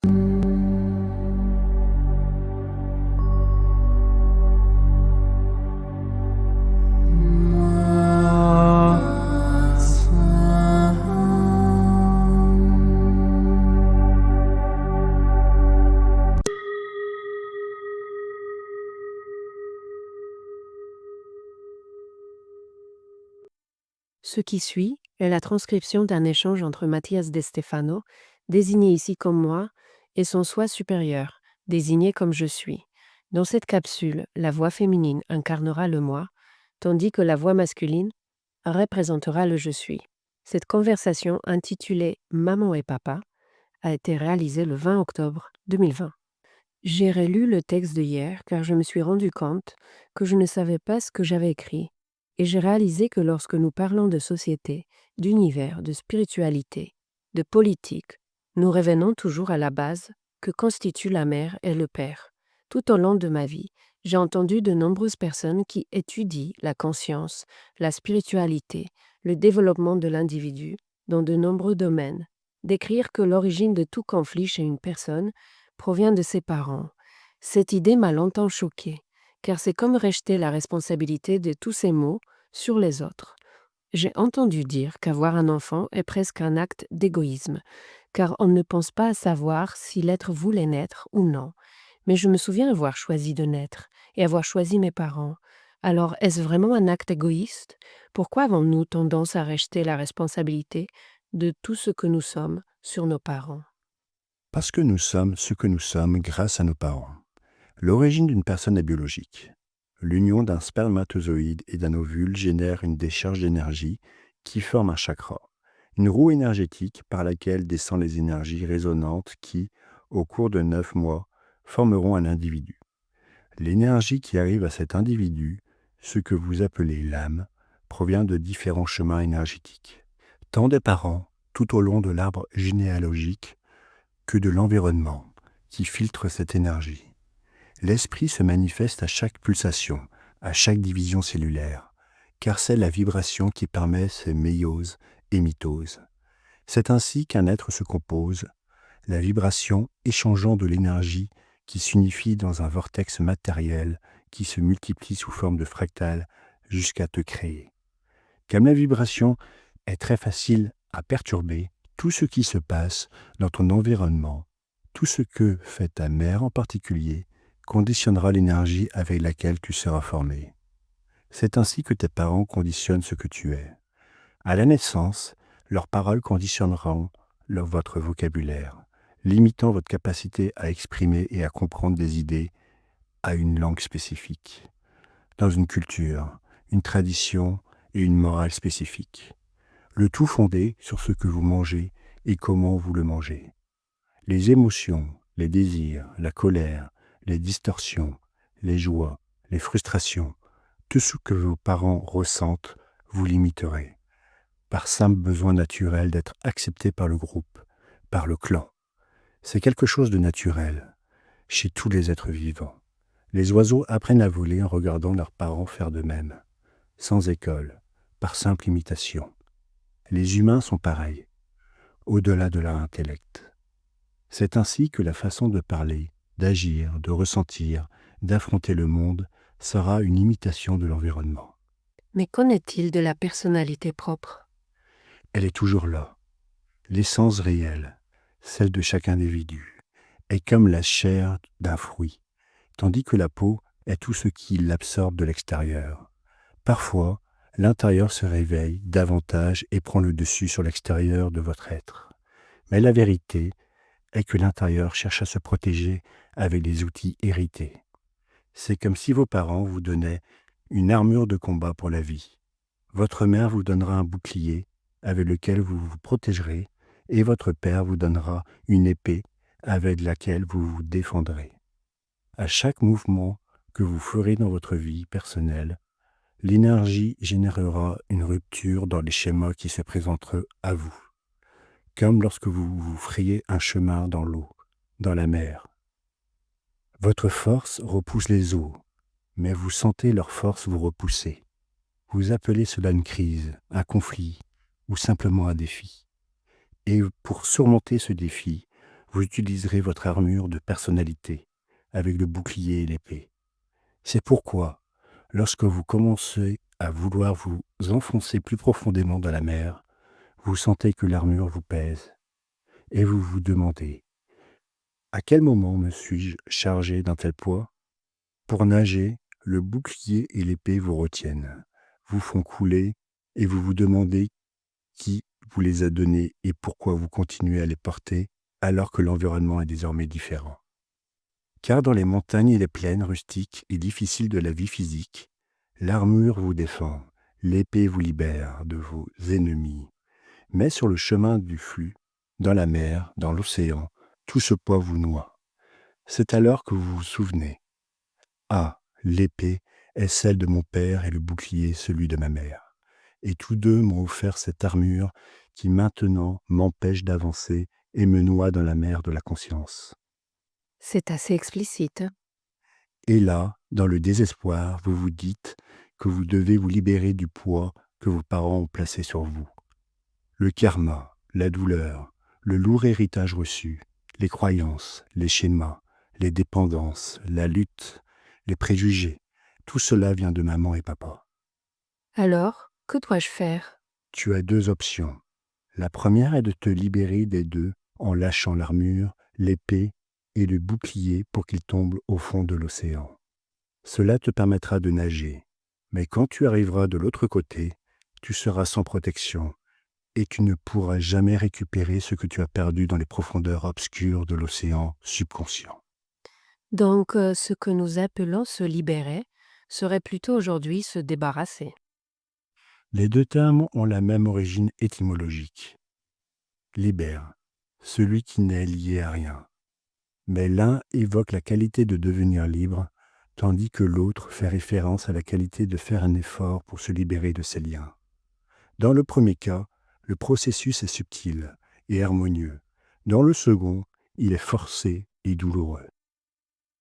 Ce qui suit est la transcription d'un échange entre Mathias De Stefano, désigné ici comme moi, et son soi supérieur, désigné comme je suis. Dans cette capsule, la voix féminine incarnera le moi, tandis que la voix masculine représentera le je suis. Cette conversation intitulée Maman et Papa a été réalisée le 20 octobre 2020. J'ai relu le texte de hier car je me suis rendu compte que je ne savais pas ce que j'avais écrit. Et j'ai réalisé que lorsque nous parlons de société, d'univers, de spiritualité, de politique, nous revenons toujours à la base que constituent la mère et le père. Tout au long de ma vie, j'ai entendu de nombreuses personnes qui étudient la conscience, la spiritualité, le développement de l'individu dans de nombreux domaines, décrire que l'origine de tout conflit chez une personne provient de ses parents. Cette idée m'a longtemps choquée, car c'est comme rejeter la responsabilité de tous ces maux sur les autres. J'ai entendu dire qu'avoir un enfant est presque un acte d'égoïsme, car on ne pense pas à savoir si l'être voulait naître ou non. Mais je me souviens avoir choisi de naître et avoir choisi mes parents. Alors, est-ce vraiment un acte égoïste? Pourquoi avons-nous tendance à rejeter la responsabilité de tout ce que nous sommes sur nos parents? Parce que nous sommes ce que nous sommes grâce à nos parents. L'origine d'une personne est biologique. L'union d'un spermatozoïde et d'un ovule génère une décharge d'énergie qui forme un chakra, une roue énergétique par laquelle descendent les énergies résonantes qui, au cours de 9 mois, formeront un individu. L'énergie qui arrive à cet individu, ce que vous appelez l'âme, provient de différents chemins énergétiques, tant des parents, tout au long de l'arbre généalogique, que de l'environnement qui filtre cette énergie. L'esprit se manifeste à chaque pulsation, à chaque division cellulaire, car c'est la vibration qui permet ces méioses et mitoses. C'est ainsi qu'un être se compose, la vibration échangeant de l'énergie qui s'unifie dans un vortex matériel qui se multiplie sous forme de fractales jusqu'à te créer. Comme la vibration est très facile à perturber, tout ce qui se passe dans ton environnement, tout ce que fait ta mère en particulier, conditionnera l'énergie avec laquelle tu seras formé. C'est ainsi que tes parents conditionnent ce que tu es. À la naissance, leurs paroles conditionneront votre vocabulaire, limitant votre capacité à exprimer et à comprendre des idées à une langue spécifique, dans une culture, une tradition et une morale spécifique. Le tout fondé sur ce que vous mangez et comment vous le mangez. Les émotions, les désirs, la colère, les distorsions, les joies, les frustrations, tout ce que vos parents ressentent, vous limiterez, par simple besoin naturel d'être accepté par le groupe, par le clan. C'est quelque chose de naturel, chez tous les êtres vivants. Les oiseaux apprennent à voler en regardant leurs parents faire de même, sans école, par simple imitation. Les humains sont pareils, au-delà de leur intellect. C'est ainsi que la façon de parler, d'agir, de ressentir, d'affronter le monde sera une imitation de l'environnement. Mais qu'en est-il de la personnalité propre? Elle est toujours là. L'essence réelle, celle de chaque individu, est comme la chair d'un fruit, tandis que la peau est tout ce qui l'absorbe de l'extérieur. Parfois, l'intérieur se réveille davantage et prend le dessus sur l'extérieur de votre être. Mais la vérité est que l'intérieur cherche à se protéger avec des outils hérités. C'est comme si vos parents vous donnaient une armure de combat pour la vie. Votre mère vous donnera un bouclier avec lequel vous vous protégerez et votre père vous donnera une épée avec laquelle vous vous défendrez. À chaque mouvement que vous ferez dans votre vie personnelle, l'énergie générera une rupture dans les schémas qui se présenteront à vous, comme lorsque vous vous frayez un chemin dans l'eau, dans la mer. Votre force repousse les eaux, mais vous sentez leur force vous repousser. Vous appelez cela une crise, un conflit ou simplement un défi. Et pour surmonter ce défi, Vous utiliserez votre armure de personnalité, avec le bouclier et l'épée. C'est pourquoi, lorsque vous commencez à vouloir vous enfoncer plus profondément dans la mer, vous sentez que l'armure vous pèse, et vous vous demandez: à quel moment me suis-je chargé d'un tel poids? Pour nager, le bouclier et l'épée vous retiennent, vous font couler, et vous vous demandez qui vous les a donnés et pourquoi vous continuez à les porter alors que l'environnement est désormais différent. Car dans les montagnes et les plaines rustiques et difficiles de la vie physique, l'armure vous défend, l'épée vous libère de vos ennemis. Mais sur le chemin du flux, dans la mer, dans l'océan, tout ce poids vous noie. C'est alors que vous vous souvenez: ah, l'épée est celle de mon père et le bouclier celui de ma mère. Et tous deux m'ont offert cette armure qui maintenant m'empêche d'avancer et me noie dans la mer de la conscience. C'est assez explicite. Et là, dans le désespoir, vous vous dites que vous devez vous libérer du poids que vos parents ont placé sur vous. Le karma, la douleur, le lourd héritage reçu, les croyances, les schémas, les dépendances, la lutte, les préjugés, tout cela vient de maman et papa. Alors, que dois-je faire? Tu as deux options. La première est de te libérer des deux en lâchant l'armure, l'épée et le bouclier pour qu'ils tombent au fond de l'océan. Cela te permettra de nager, mais quand tu arriveras de l'autre côté, tu seras sans protection et tu ne pourras jamais récupérer ce que tu as perdu dans les profondeurs obscures de l'océan subconscient. Donc, ce que nous appelons se libérer serait plutôt aujourd'hui se débarrasser. Les deux termes ont la même origine étymologique. Libère, celui qui n'est lié à rien. Mais l'un évoque la qualité de devenir libre, tandis que l'autre fait référence à la qualité de faire un effort pour se libérer de ses liens. Dans le premier cas, le processus est subtil et harmonieux. Dans le second, il est forcé et douloureux.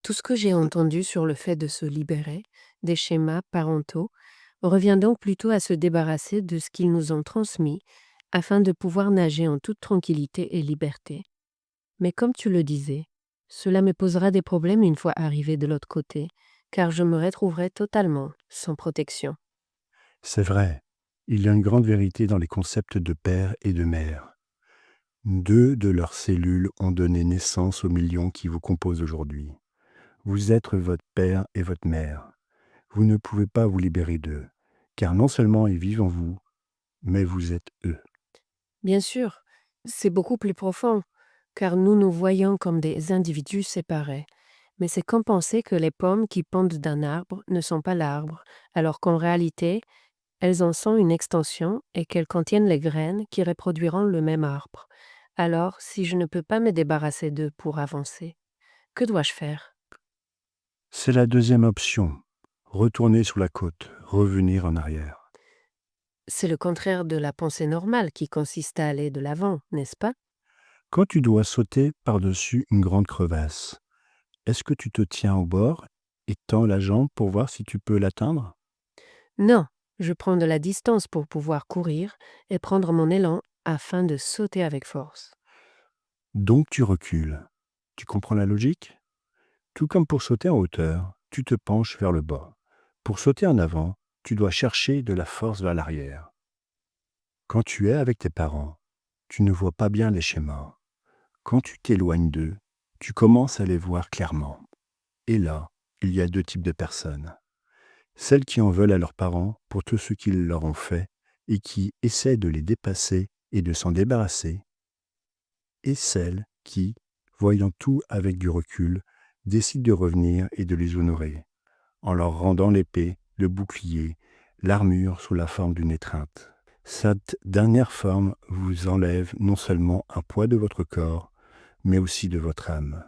Tout ce que j'ai entendu sur le fait de se libérer des schémas parentaux revient donc plutôt à se débarrasser de ce qu'ils nous ont transmis afin de pouvoir nager en toute tranquillité et liberté. Mais comme tu le disais, cela me posera des problèmes une fois arrivé de l'autre côté, car je me retrouverai totalement sans protection. C'est vrai, il y a une grande vérité dans les concepts de père et de mère. Deux de leurs cellules ont donné naissance aux millions qui vous composent aujourd'hui. Vous êtes votre père et votre mère. Vous ne pouvez pas vous libérer d'eux, car non seulement ils vivent en vous, mais vous êtes eux. Bien sûr, c'est beaucoup plus profond, car nous nous voyons comme des individus séparés. Mais c'est comme penser que les pommes qui pendent d'un arbre ne sont pas l'arbre, alors qu'en réalité, elles en sont une extension et qu'elles contiennent les graines qui reproduiront le même arbre. Alors, si je ne peux pas me débarrasser d'eux pour avancer, que dois-je faire? C'est la deuxième option. Retourner sur la côte, revenir en arrière. C'est le contraire de la pensée normale qui consiste à aller de l'avant, n'est-ce pas? Quand tu dois sauter par-dessus une grande crevasse, est-ce que tu te tiens au bord et tends la jambe pour voir si tu peux l'atteindre? Non, je prends de la distance pour pouvoir courir et prendre mon élan afin de sauter avec force. Donc tu recules. Tu comprends la logique? Tout comme pour sauter en hauteur, tu te penches vers le bas. Pour sauter en avant, tu dois chercher de la force vers l'arrière. Quand tu es avec tes parents, tu ne vois pas bien les schémas. Quand tu t'éloignes d'eux, tu commences à les voir clairement. Et là, il y a deux types de personnes. Celles qui en veulent à leurs parents pour tout ce qu'ils leur ont fait et qui essaient de les dépasser et de s'en débarrasser, et celles qui, voyant tout avec du recul, décident de revenir et de les honorer, en leur rendant l'épée, le bouclier, l'armure sous la forme d'une étreinte. Cette dernière forme vous enlève non seulement un poids de votre corps, mais aussi de votre âme,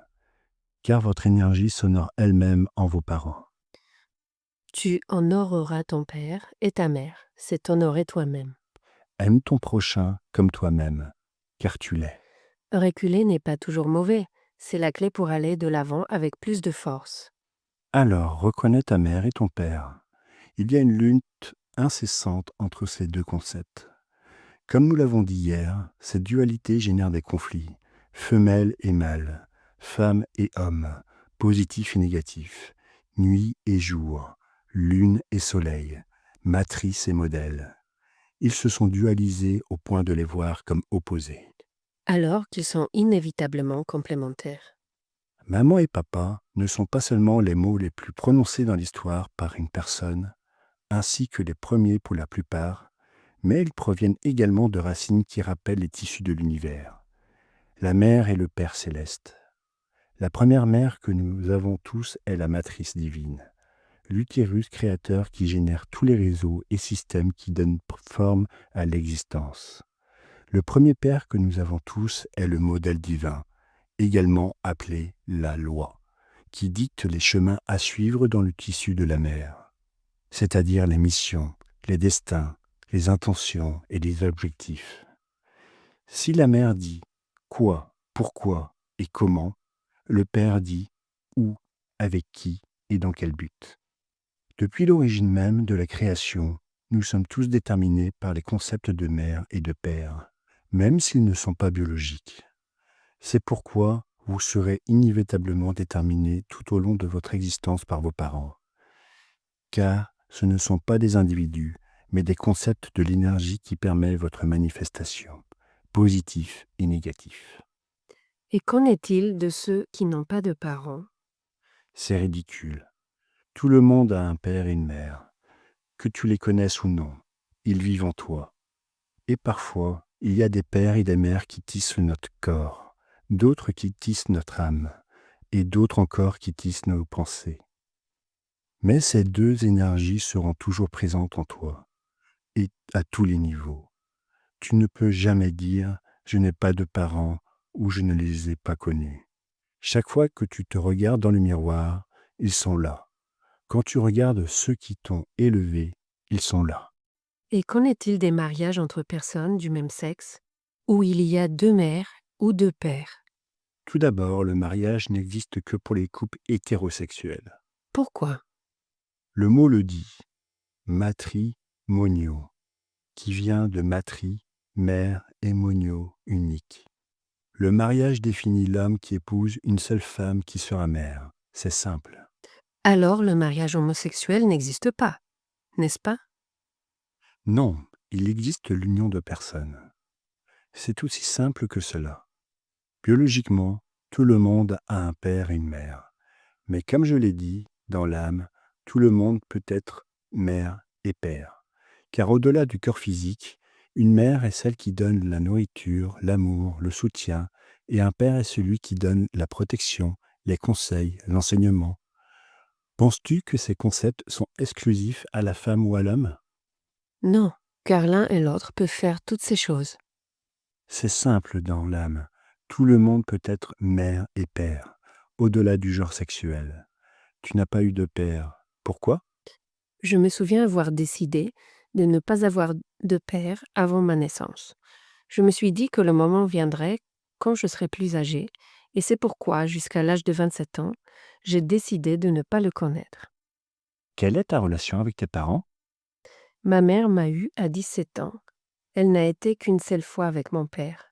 car votre énergie s'honore elle-même en vos parents. Tu honoreras ton père et ta mère, c'est honorer toi-même. Aime ton prochain comme toi-même, car tu l'es. Reculer n'est pas toujours mauvais, c'est la clé pour aller de l'avant avec plus de force. Alors reconnais ta mère et ton père. Il y a une lutte incessante entre ces deux concepts. Comme nous l'avons dit hier, cette dualité génère des conflits, femelle et mâle, femme et homme, positif et négatif, nuit et jour, lune et soleil, matrice et modèle. Ils se sont dualisés au point de les voir comme opposés. Alors qu'ils sont inévitablement complémentaires. Maman et papa ne sont pas seulement les mots les plus prononcés dans l'histoire par une personne, ainsi que les premiers pour la plupart, mais ils proviennent également de racines qui rappellent les tissus de l'univers. La mère et le Père céleste. La première mère que nous avons tous est la matrice divine, l'utérus créateur qui génère tous les réseaux et systèmes qui donnent forme à l'existence. Le premier père que nous avons tous est le modèle divin, également appelé la loi, qui dicte les chemins à suivre dans le tissu de la mère, c'est-à-dire les missions, les destins, les intentions et les objectifs. Si la mère dit quoi, pourquoi et comment, le père dit où, avec qui et dans quel but. Depuis l'origine même de la création, nous sommes tous déterminés par les concepts de mère et de père, même s'ils ne sont pas biologiques. C'est pourquoi vous serez inévitablement déterminés tout au long de votre existence par vos parents. Car ce ne sont pas des individus, mais des concepts de l'énergie qui permet votre manifestation, positif et négatif. Et qu'en est-il de ceux qui n'ont pas de parents? C'est ridicule. Tout le monde a un père et une mère. Que tu les connaisses ou non, ils vivent en toi. Et parfois, il y a des pères et des mères qui tissent notre corps, d'autres qui tissent notre âme, et d'autres encore qui tissent nos pensées. Mais ces deux énergies seront toujours présentes en toi, et à tous les niveaux. Tu ne peux jamais dire « je n'ai pas de parents » ou « je ne les ai pas connus ». Chaque fois que tu te regardes dans le miroir, ils sont là. Quand tu regardes ceux qui t'ont élevé, ils sont là. Et qu'en est-il des mariages entre personnes du même sexe, où il y a deux mères ou deux pères? Tout d'abord, le mariage n'existe que pour les couples hétérosexuels. Pourquoi? Le mot le dit, matrimonio, qui vient de matri, mère, et monio, unique. Le mariage définit l'homme qui épouse une seule femme qui sera mère. C'est simple. Alors le mariage homosexuel n'existe pas, n'est-ce pas? Non, il existe l'union de personnes. C'est aussi simple que cela. Biologiquement, tout le monde a un père et une mère. Mais comme je l'ai dit, dans l'âme, tout le monde peut être mère et père. Car au-delà du corps physique, une mère est celle qui donne la nourriture, l'amour, le soutien, et un père est celui qui donne la protection, les conseils, l'enseignement. Penses-tu que ces concepts sont exclusifs à la femme ou à l'homme? Non, car l'un et l'autre peuvent faire toutes ces choses. C'est simple dans l'âme. Tout le monde peut être mère et père, au-delà du genre sexuel. Tu n'as pas eu de père. Pourquoi? Je me souviens avoir décidé de ne pas avoir de père avant ma naissance. Je me suis dit que le moment viendrait quand je serais plus âgée, et c'est pourquoi, jusqu'à l'âge de 27 ans, j'ai décidé de ne pas le connaître. Quelle est ta relation avec tes parents? Ma mère m'a eue à 17 ans. Elle n'a été qu'une seule fois avec mon père.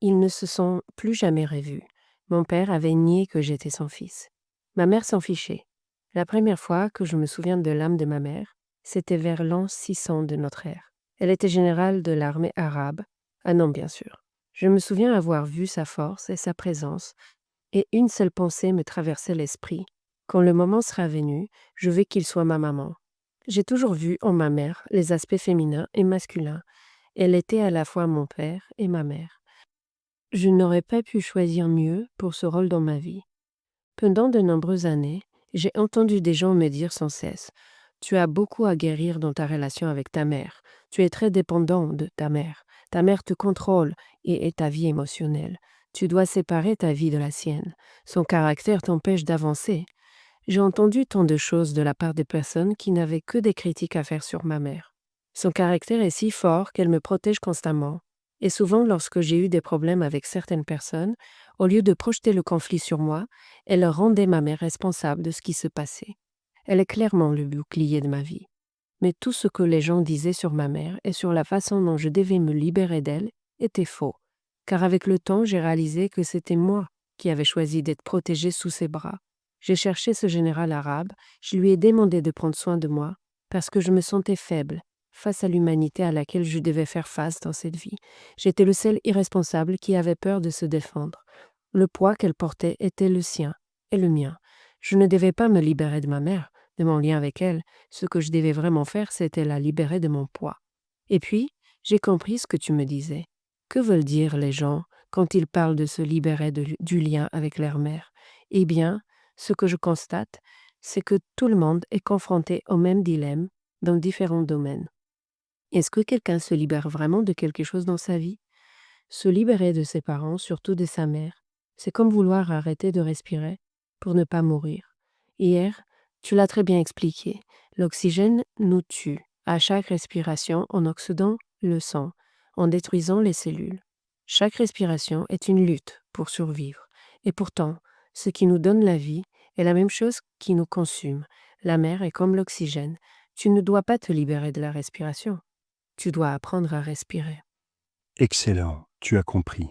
Ils ne se sont plus jamais revus. Mon père avait nié que j'étais son fils. Ma mère s'en fichait. La première fois que je me souviens de l'âme de ma mère, c'était vers l'an 600 de notre ère. Elle était générale de l'armée arabe, à Nom bien sûr. Je me souviens avoir vu sa force et sa présence, et une seule pensée me traversait l'esprit. Quand le moment sera venu, je veux qu'il soit ma maman. J'ai toujours vu en ma mère les aspects féminins et masculins. Elle était à la fois mon père et ma mère. Je n'aurais pas pu choisir mieux pour ce rôle dans ma vie. Pendant de nombreuses années, j'ai entendu des gens me dire sans cesse: tu as beaucoup à guérir dans ta relation avec ta mère. Tu es très dépendant de ta mère. Ta mère te contrôle et est ta vie émotionnelle. Tu dois séparer ta vie de la sienne. Son caractère t'empêche d'avancer. J'ai entendu tant de choses de la part des personnes qui n'avaient que des critiques à faire sur ma mère. Son caractère est si fort qu'elle me protège constamment. Et souvent, lorsque j'ai eu des problèmes avec certaines personnes, au lieu de projeter le conflit sur moi, elle rendait ma mère responsable de ce qui se passait. Elle est clairement le bouclier de ma vie. Mais tout ce que les gens disaient sur ma mère et sur la façon dont je devais me libérer d'elle était faux, car avec le temps, j'ai réalisé que c'était moi qui avais choisi d'être protégée sous ses bras. J'ai cherché ce général arabe, je lui ai demandé de prendre soin de moi, parce que je me sentais faible face à l'humanité à laquelle je devais faire face dans cette vie. J'étais le seul irresponsable qui avait peur de se défendre. Le poids qu'elle portait était le sien et le mien. Je ne devais pas me libérer de ma mère, de mon lien avec elle. Ce que je devais vraiment faire, c'était la libérer de mon poids. Et puis, j'ai compris ce que tu me disais. Que veulent dire les gens quand ils parlent de se libérer du lien avec leur mère? Eh bien, ce que je constate, c'est que tout le monde est confronté au même dilemme dans différents domaines. Est-ce que quelqu'un se libère vraiment de quelque chose dans sa vie? Se libérer de ses parents, surtout de sa mère, c'est comme vouloir arrêter de respirer pour ne pas mourir. Hier, tu l'as très bien expliqué, l'oxygène nous tue à chaque respiration en oxydant le sang, en détruisant les cellules. Chaque respiration est une lutte pour survivre. Et pourtant, ce qui nous donne la vie est la même chose qui nous consume. La mer est comme l'oxygène. Tu ne dois pas te libérer de la respiration. Tu dois apprendre à respirer. Excellent, tu as compris.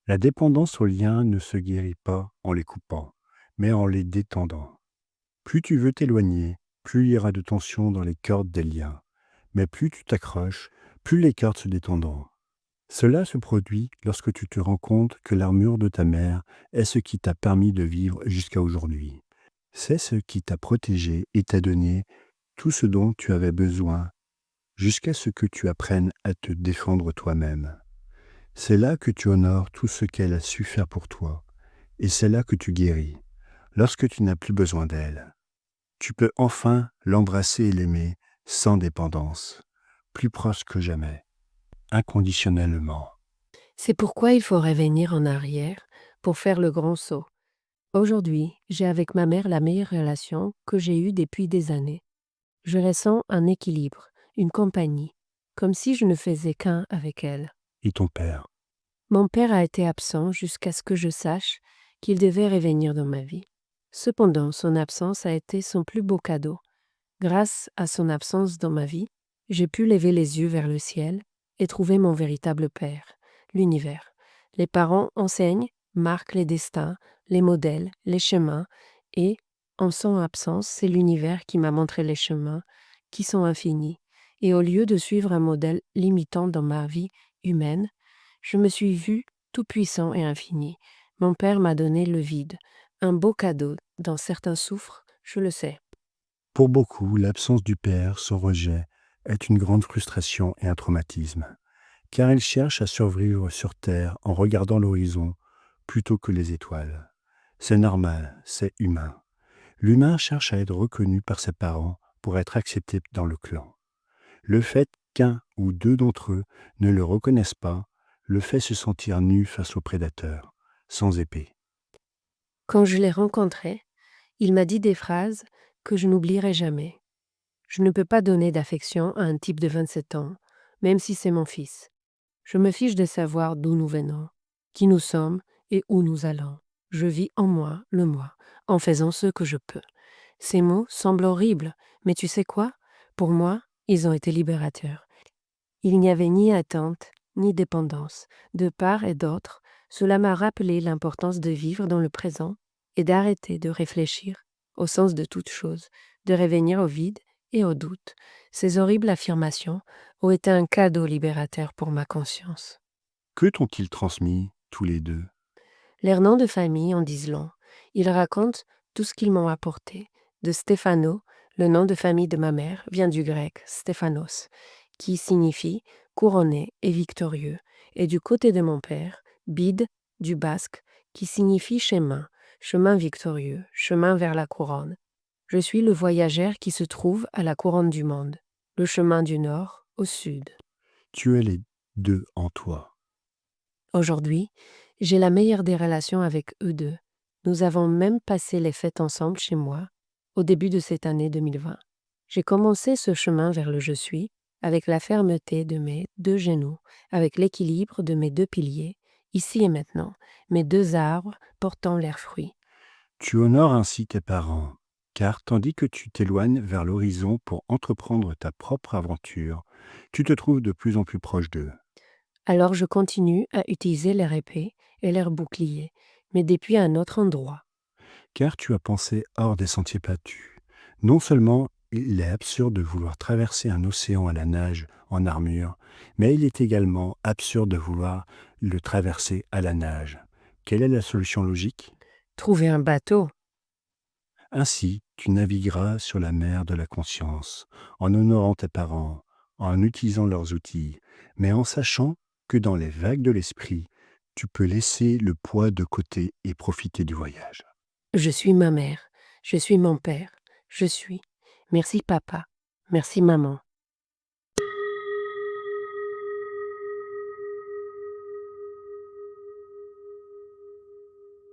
La dépendance aux liens ne se guérit pas en les coupant, mais en les détendant. Plus tu veux t'éloigner, plus il y aura de tension dans les cordes des liens. Mais plus tu t'accroches, plus les cordes se détendront. Cela se produit lorsque tu te rends compte que l'armure de ta mère est ce qui t'a permis de vivre jusqu'à aujourd'hui. C'est ce qui t'a protégé et t'a donné tout ce dont tu avais besoin jusqu'à ce que tu apprennes à te défendre toi-même. C'est là que tu honores tout ce qu'elle a su faire pour toi, et c'est là que tu guéris, lorsque tu n'as plus besoin d'elle. Tu peux enfin l'embrasser et l'aimer sans dépendance, plus proche que jamais, inconditionnellement. C'est pourquoi il faut revenir en arrière pour faire le grand saut. Aujourd'hui, j'ai avec ma mère la meilleure relation que j'ai eue depuis des années. Je ressens un équilibre, une compagnie, comme si je ne faisais qu'un avec elle. Et ton père, Mon père a été absent jusqu'à ce que je sache qu'il devait revenir dans ma vie. Cependant, son absence a été son plus beau cadeau. Grâce à son absence dans ma vie, j'ai pu lever les yeux vers le ciel et trouver mon véritable père, l'univers. Les parents enseignent, marquent les destins, les modèles, les chemins, et, en son absence, c'est l'univers qui m'a montré les chemins, qui sont infinis. Et au lieu de suivre un modèle limitant dans ma vie humaine, je me suis vu tout-puissant et infini. Mon père m'a donné le vide, un beau cadeau. Dans certains souffres, je le sais. pour beaucoup, l'absence du père, son rejet, est une grande frustration et un traumatisme, car il cherche à survivre sur Terre en regardant l'horizon plutôt que les étoiles. C'est normal, c'est humain. L'humain cherche à être reconnu par ses parents pour être accepté dans le clan. Le fait qu'un ou deux d'entre eux ne le reconnaissent pas le fait se sentir nu face aux prédateurs, sans épée. Quand je l'ai rencontré, il m'a dit des phrases que je n'oublierai jamais. Je ne peux pas donner d'affection à un type de 27 ans, même si c'est mon fils. Je me fiche de savoir d'où nous venons, qui nous sommes et où nous allons. Je vis en moi, le moi, en faisant ce que je peux. Ces mots semblent horribles, mais tu sais quoi? Pour moi, ils ont été libérateurs. Il n'y avait ni attente, ni dépendance. De part et d'autre, cela m'a rappelé l'importance de vivre dans le présent et d'arrêter de réfléchir au sens de toute chose, de revenir au vide et au doute. Ces horribles affirmations ont été un cadeau libérateur pour ma conscience. Que t'ont-ils transmis, tous les deux? Leurs noms de famille en disent long. Ils racontent tout ce qu'ils m'ont apporté. De Stefano, le nom de famille de ma mère, vient du grec Stéphanos, qui signifie couronné et victorieux, et du côté de mon père, Bide, du basque, qui signifie chemin, chemin victorieux, chemin vers la couronne. Je suis le voyageur qui se trouve à la couronne du monde, le chemin du nord au sud. Tu es les deux en toi. Aujourd'hui, j'ai la meilleure des relations avec eux deux. Nous avons même passé les fêtes ensemble chez moi, au début de cette année 2020. J'ai commencé ce chemin vers le je suis, avec la fermeté de mes deux genoux, avec l'équilibre de mes deux piliers, ici et maintenant, mes deux arbres portant leurs fruits. Tu honores ainsi tes parents, car tandis que tu t'éloignes vers l'horizon pour entreprendre ta propre aventure, tu te trouves de plus en plus proche d'eux. Alors je continue à utiliser leur épée et leur bouclier, mais depuis un autre endroit. Car tu as pensé hors des sentiers battus. Non seulement il est absurde de vouloir traverser un océan à la nage en armure, mais il est également absurde de vouloir le traverser à la nage. Quelle est la solution logique? Trouver un bateau. Ainsi, tu navigueras sur la mer de la conscience, en honorant tes parents, en utilisant leurs outils, mais en sachant que dans les vagues de l'esprit, tu peux laisser le poids de côté et profiter du voyage. Je suis ma mère, je suis mon père, je suis. Merci papa, merci maman.